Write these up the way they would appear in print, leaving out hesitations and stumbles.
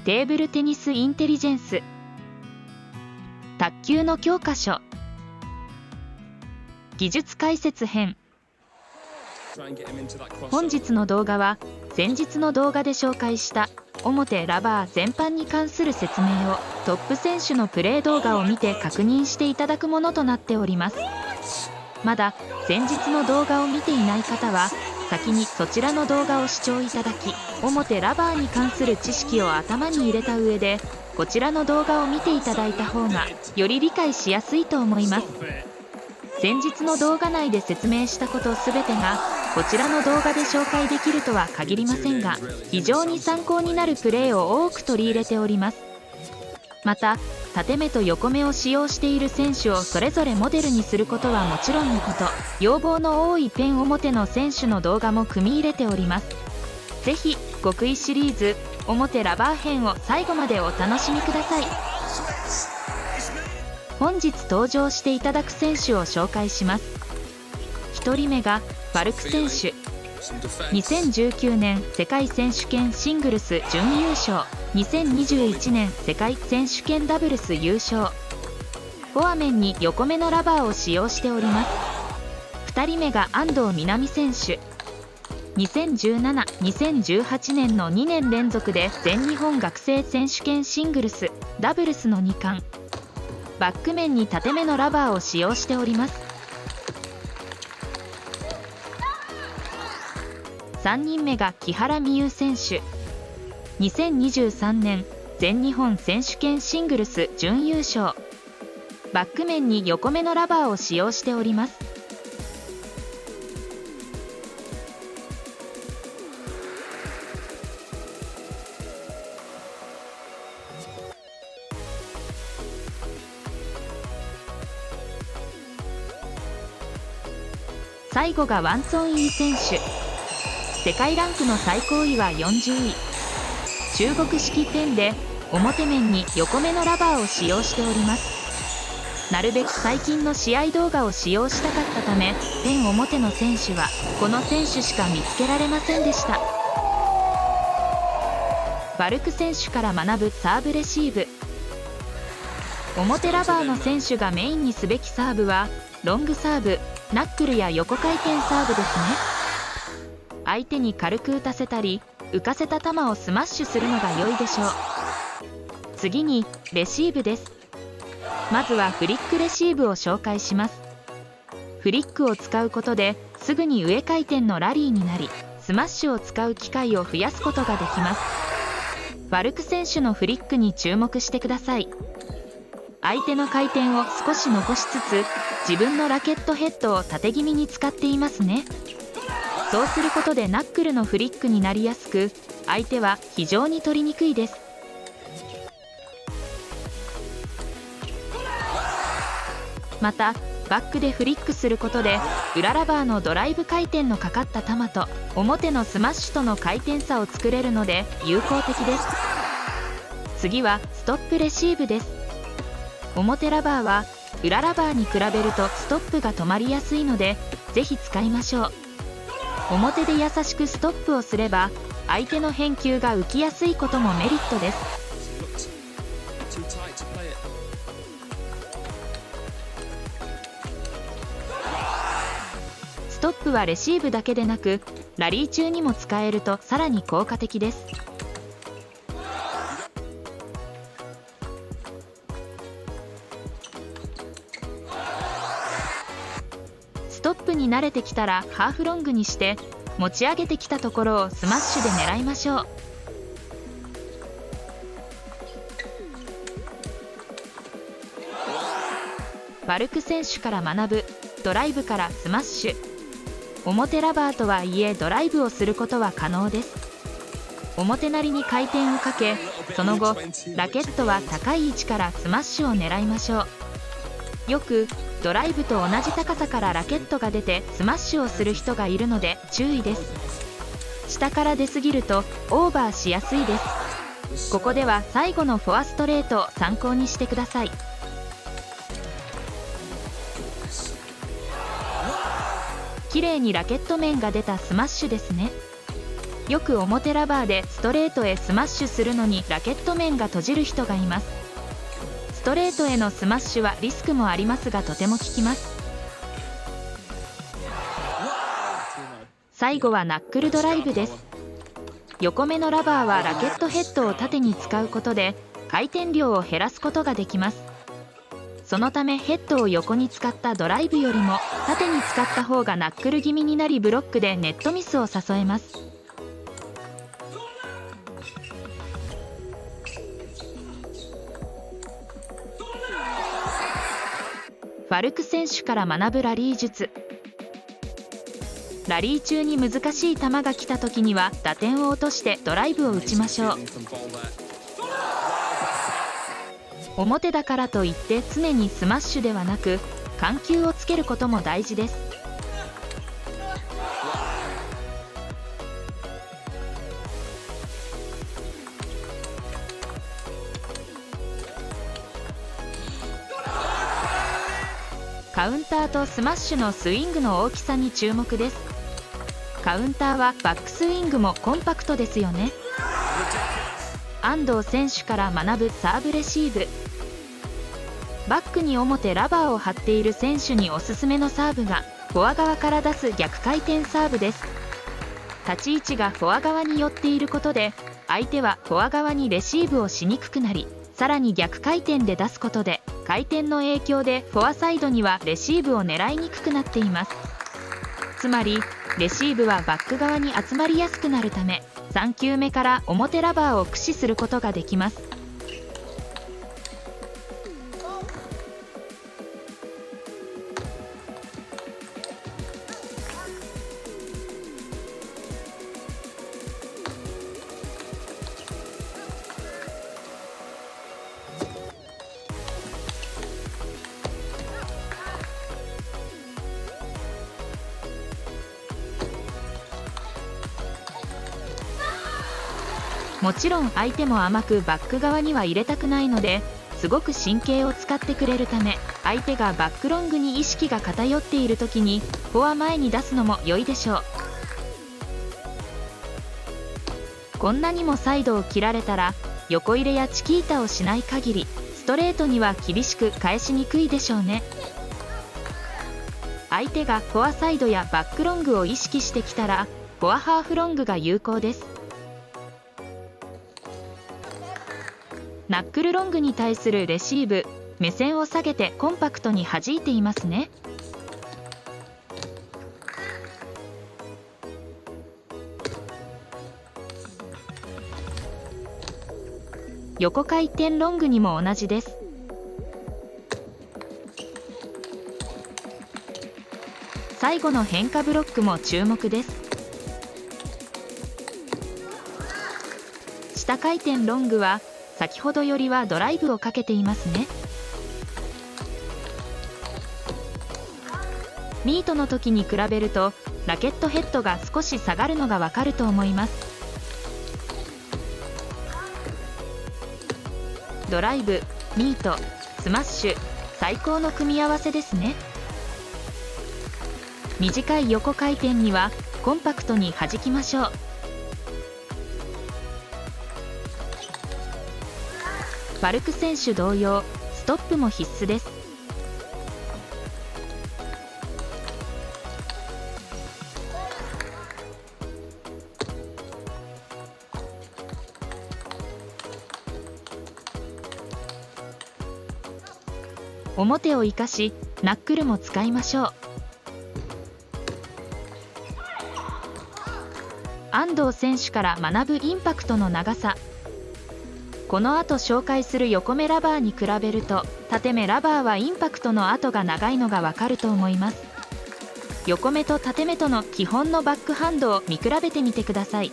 テーブルテニスインテリジェンス。卓球の教科書。技術解説編。本日の動画は先日の動画で紹介した表ラバー全般に関する説明をトップ選手のプレー動画を見て確認していただくものとなっております。まだ先日の動画を見ていない方は先にそちらの動画を視聴いただき、表ラバーに関する知識を頭に入れた上でこちらの動画を見ていただいた方がより理解しやすいと思います。先日の動画内で説明したことすべてがこちらの動画で紹介できるとは限りませんが、非常に参考になるプレーを多く取り入れております。また縦目と横目を使用している選手をそれぞれモデルにすることはもちろんのこと、要望の多いペン表の選手の動画も組み入れております。ぜひ極意シリーズ表ラバー編を最後までお楽しみください。本日登場していただく選手を紹介します。1人目がファルク選手。2019年世界選手権シングルス準優勝、2021年世界選手権ダブルス優勝。フォア面に横目のラバーを使用しております。2人目が安藤美波選手。2017、2018年の2年連続で全日本学生選手権シングルスダブルスの2冠。バック面に縦目のラバーを使用しております。3人目が木原美悠選手。2023年全日本選手権シングルス準優勝。バック面に横目のラバーを使用しております。最後がワンソン・イー選手。世界ランクの最高位は40位。中国式ペンで表面に横目のラバーを使用しております。なるべく最近の試合動画を使用したかったため、ペン表の選手はこの選手しか見つけられませんでした。ファルク選手から学ぶサーブレシーブ。表ラバーの選手がメインにすべきサーブはロングサーブ、ナックルや横回転サーブですね。相手に軽く打たせたり浮かせた球をスマッシュするのが良いでしょう。次にレシーブです。まずはフリックレシーブを紹介します。フリックを使うことですぐに上回転のラリーになり、スマッシュを使う機会を増やすことができます。ファルク選手のフリックに注目してください。相手の回転を少し残しつつ自分のラケットヘッドを縦気味に使っていますね。そうすることでナックルのフリックになりやすく、相手は非常に取りにくいです。またバックでフリックすることで裏ラバーのドライブ回転のかかった球と表のスマッシュとの回転差を作れるので有効的です。次はストップレシーブです。表ラバーは裏ラバーに比べるとストップが止まりやすいのでぜひ使いましょう。表で優しくストップをすれば相手の返球が浮きやすいこともメリットです。ストップはレシーブだけでなくラリー中にも使えるとさらに効果的です。ストップに慣れてきたらハーフロングにして持ち上げてきたところをスマッシュで狙いましょう。ファルク選手から学ぶドライブからスマッシュ。表ラバーとはいえドライブをすることは可能です。表なりに回転をかけ、その後ラケットは高い位置からスマッシュを狙いましょう。よくドライブと同じ高さからラケットが出てスマッシュをする人がいるので注意です。下から出すぎるとオーバーしやすいです。ここでは最後のフォアストレートを参考にしてください。綺麗にラケット面が出たスマッシュですね。よく表ラバーでストレートへスマッシュするのにラケット面が閉じる人がいます。ストレートへのスマッシュはリスクもありますがとても効きます。最後はナックルドライブです。横目のラバーはラケットヘッドを縦に使うことで回転量を減らすことができます。そのためヘッドを横に使ったドライブよりも縦に使った方がナックル気味になりブロックでネットミスを誘えます。ファルク選手から学ぶラリー術。ラリー中に難しい球が来た時には打点を落としてドライブを打ちましょう。表だからといって常にスマッシュではなく緩急をつけることも大事です。カウンターとスマッシュのスイングの大きさに注目です。カウンターはバックスイングもコンパクトですよね。安藤選手から学ぶサーブレシーブ。バックに表ラバーを張っている選手におすすめのサーブがフォア側から出す逆回転サーブです。立ち位置がフォア側に寄っていることで相手はフォア側にレシーブをしにくくなり、さらに逆回転で出すことで回転の影響でフォアサイドにはレシーブを狙いにくくなっています。つまりレシーブはバック側に集まりやすくなるため3球目から表ラバーを駆使することができます。もちろん相手も甘くバック側には入れたくないのですごく神経を使ってくれるため相手がバックロングに意識が偏っている時にフォア前に出すのも良いでしょう。こんなにもサイドを切られたら横入れやチキータをしない限りストレートには厳しく返しにくいでしょうね。相手がフォアサイドやバックロングを意識してきたらフォアハーフロングが有効です。ナックルロングに対するレシーブ、目線を下げてコンパクトに弾いていますね。横回転ロングにも同じです。最後の変化ブロックも注目です。下回転ロングは先ほどよりはドライブをかけていますね。ミートの時に比べるとラケットヘッドが少し下がるのがわかると思います。ドライブ、ミート、スマッシュ、最高の組み合わせですね。短い横回転にはコンパクトに弾きましょう。ファルク選手同様、ストップも必須です。表を生かし、ナックルも使いましょう。安藤選手から学ぶインパクトの長さ。この後紹介する横目ラバーに比べると縦目ラバーはインパクトの後が長いのがわかると思います。横目と縦目との基本のバックハンドを見比べてみてください。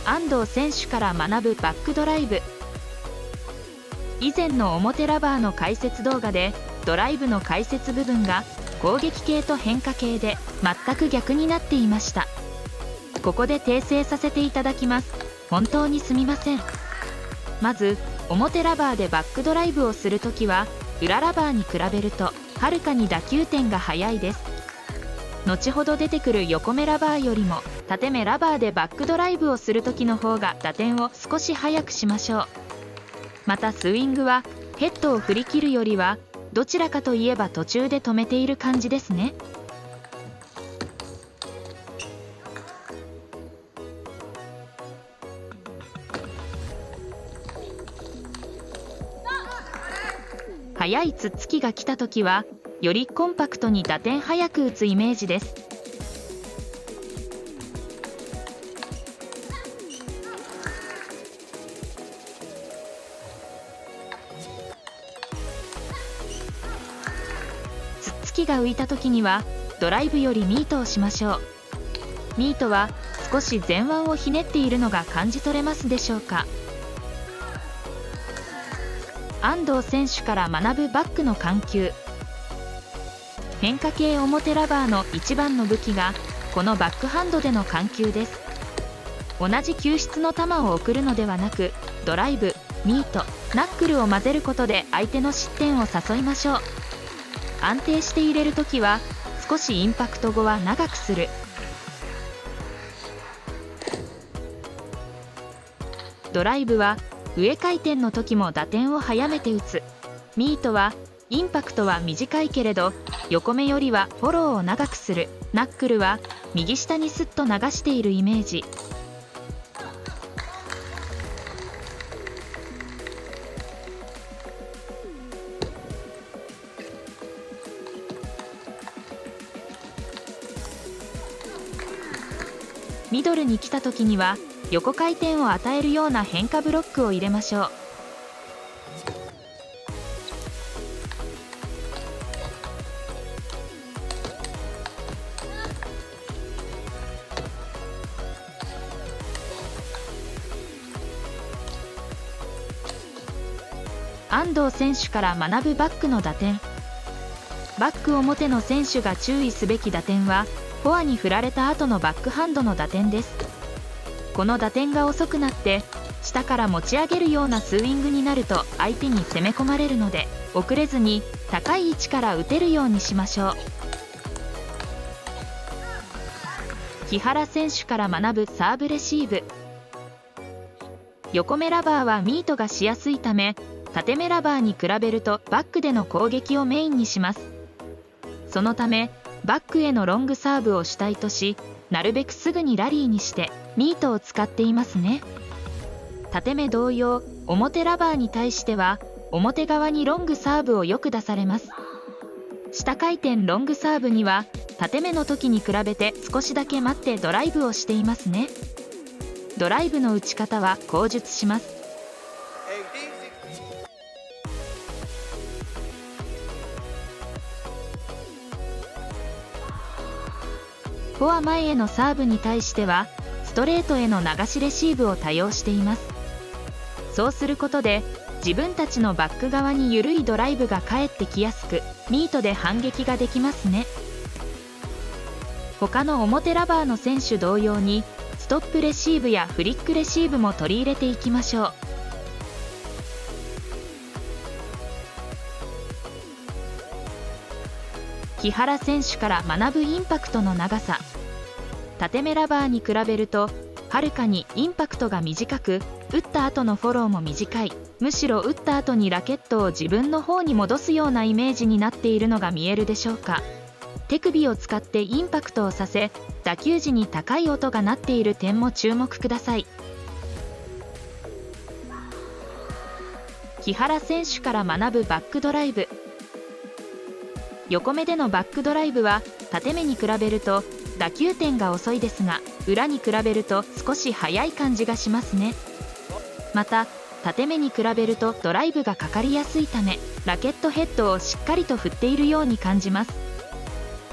安藤選手から学ぶバックドライブ。以前の表ラバーの解説動画でドライブの解説部分が攻撃系と変化系で全く逆になっていました。ここで訂正させていただきます。本当にすみません。まず表ラバーでバックドライブをするときは裏ラバーに比べるとはるかに打球点が速いです。後ほど出てくる横目ラバーよりも縦目ラバーでバックドライブをするときの方が打点を少し速くしましょう。またスイングはヘッドを振り切るよりはどちらかといえば途中で止めている感じですね。速いつっつきが来たときはよりコンパクトに打点速く打つイメージです。つっつきが浮いたときにはドライブよりミートをしましょう。ミートは少し前腕をひねっているのが感じ取れますでしょうか。安藤選手から学ぶバックの緩急。変化系表ラバーの一番の武器がこのバックハンドでの緩急です。同じ球質の球を送るのではなくドライブ、ミート、ナックルを混ぜることで相手の失点を誘いましょう。安定して入れるときは少しインパクト後は長くする。ドライブは上回転の時も打点を速めて打つ。ミートはインパクトは短いけれど横目よりはフォローを長くする。ナックルは右下にスッと流しているイメージ。ミドルに来た時には横回転を与えるような変化ブロックを入れましょう。安藤選手から学ぶバックの打点。バック表の選手が注意すべき打点はフォアに振られた後のバックハンドの打点です。この打点が遅くなって下から持ち上げるようなスイングになると相手に攻め込まれるので遅れずに高い位置から打てるようにしましょう。木原選手から学ぶサーブレシーブ。横目ラバーはミートがしやすいため縦目ラバーに比べるとバックでの攻撃をメインにします。そのためバックへのロングサーブを主体としなるべくすぐにラリーにしてミートを使っていますね。縦目同様表ラバーに対しては表側にロングサーブをよく出されます。下回転ロングサーブには縦目の時に比べて少しだけ待ってドライブをしていますね。ドライブの打ち方は口述します。フォア前へのサーブに対してはストレートへの流しレシーブを多用しています。そうすることで自分たちのバック側に緩いドライブが返ってきやすくミートで反撃ができますね。他の表ラバーの選手同様にストップレシーブやフリックレシーブも取り入れていきましょう。木原選手から学ぶインパクトの長さ。縦目ラバーに比べるとはるかにインパクトが短く打った後のフォローも短い。むしろ打った後にラケットを自分の方に戻すようなイメージになっているのが見えるでしょうか。手首を使ってインパクトをさせ打球時に高い音が鳴っている点も注目ください。木原選手から学ぶバックドライブ。横目でのバックドライブは縦目に比べると打球点が遅いですが裏に比べると少し速い感じがしますね。また縦目に比べるとドライブがかかりやすいためラケットヘッドをしっかりと振っているように感じます。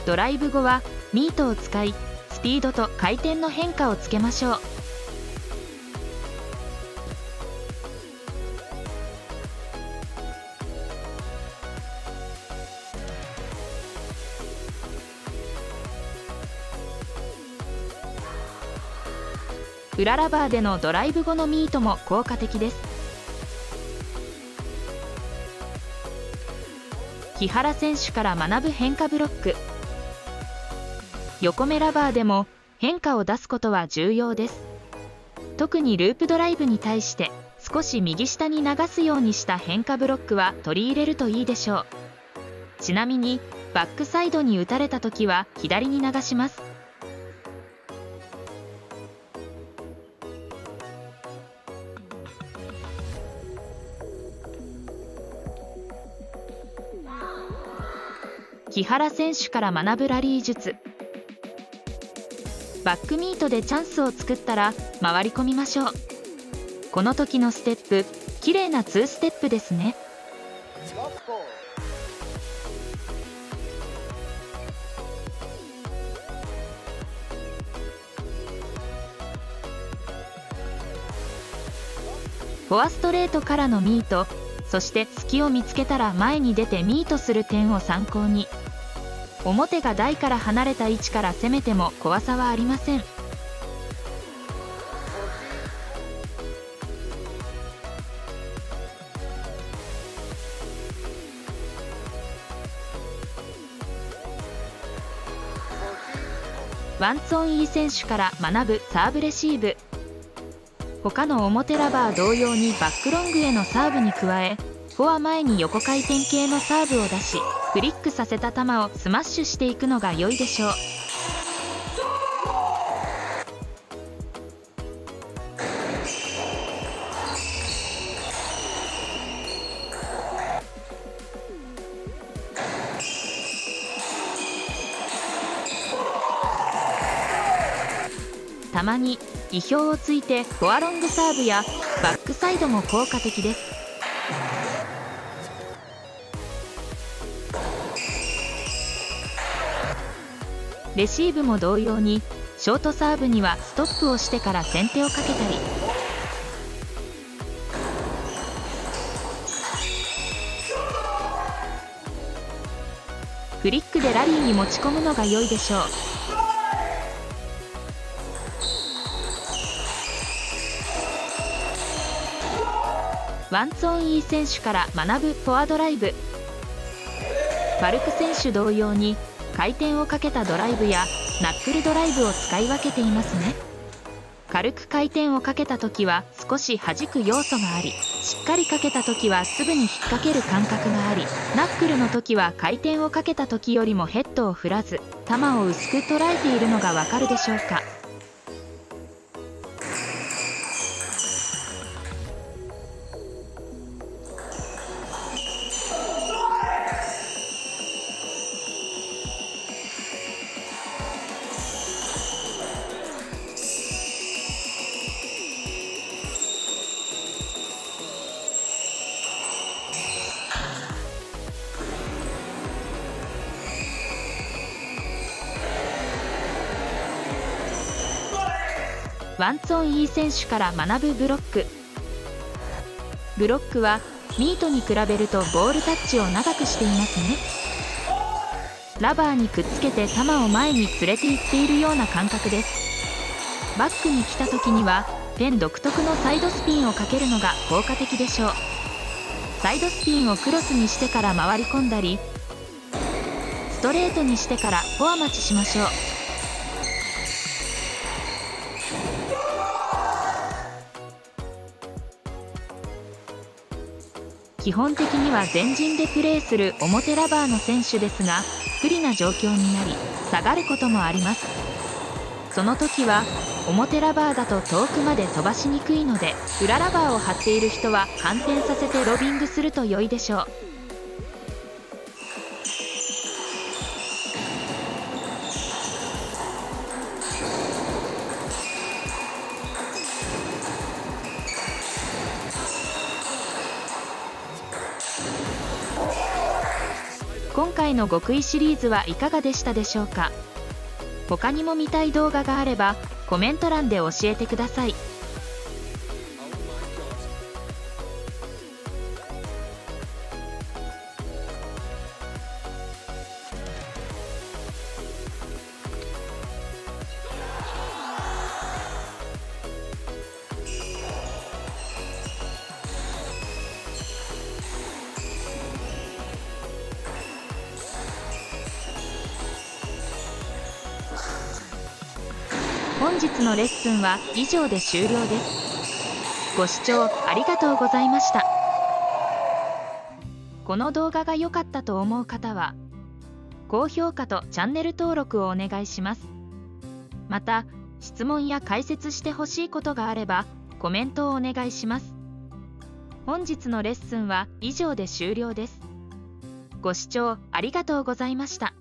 ドライブ後はミートを使いスピードと回転の変化をつけましょう。裏ラバーでのドライブ後のミートも効果的です。木原選手から学ぶ変化ブロック。横目ラバーでも変化を出すことは重要です。特にループドライブに対して少し右下に流すようにした変化ブロックは取り入れるといいでしょう。ちなみにバックサイドに打たれた時は左に流します。木原選手から学ぶラリー術。バックミートでチャンスを作ったら回り込みましょう。この時のステップ、綺麗な2ステップですね。フォアストレートからのミート、そして隙を見つけたら前に出てミートする点を参考に。表が台から離れた位置から攻めても怖さはありません。ワンツォンイー選手から学ぶサーブレシーブ。他の表ラバー同様にバックロングへのサーブに加え、フォア前に横回転系のサーブを出し、フリックさせた球をスマッシュしていくのが良いでしょう。たまに意表をついてフォアロングサーブやバックサイドも効果的です。レシーブも同様にショートサーブにはストップをしてから先手をかけたり、フリックでラリーに持ち込むのが良いでしょう。ワンツォンイー選手から学ぶフォアドライブ。ファルク選手同様に回転をかけたドライブやナックルドライブを使い分けていますね。軽く回転をかけた時は少し弾く要素があり、しっかりかけた時はすぐに引っ掛ける感覚があり、ナックルの時は回転をかけた時よりもヘッドを振らず球を薄く捉えているのがわかるでしょうか。ワンツォンイー選手から学ぶブロック。ブロックはミートに比べるとボールタッチを長くしていますね。ラバーにくっつけて球を前に連れて行っているような感覚です。バックに来た時にはペン独特のサイドスピンをかけるのが効果的でしょう。サイドスピンをクロスにしてから回り込んだり、ストレートにしてからフォア待ちしましょう。基本的には前陣でプレーする表ラバーの選手ですが、不利な状況になり下がることもあります。その時は表ラバーだと遠くまで飛ばしにくいので、裏ラバーを張っている人は反転させてロビングすると良いでしょう。今回の極意シリーズはいかがでしたでしょうか。他にも見たい動画があればコメント欄で教えてください。本日のレッスンは以上で終了です。ご視聴ありがとうございました。この動画が良かったと思う方は、高評価とチャンネル登録をお願いします。また、質問や解説してほしいことがあれば、コメントをお願いします。本日のレッスンは以上で終了です。ご視聴ありがとうございました。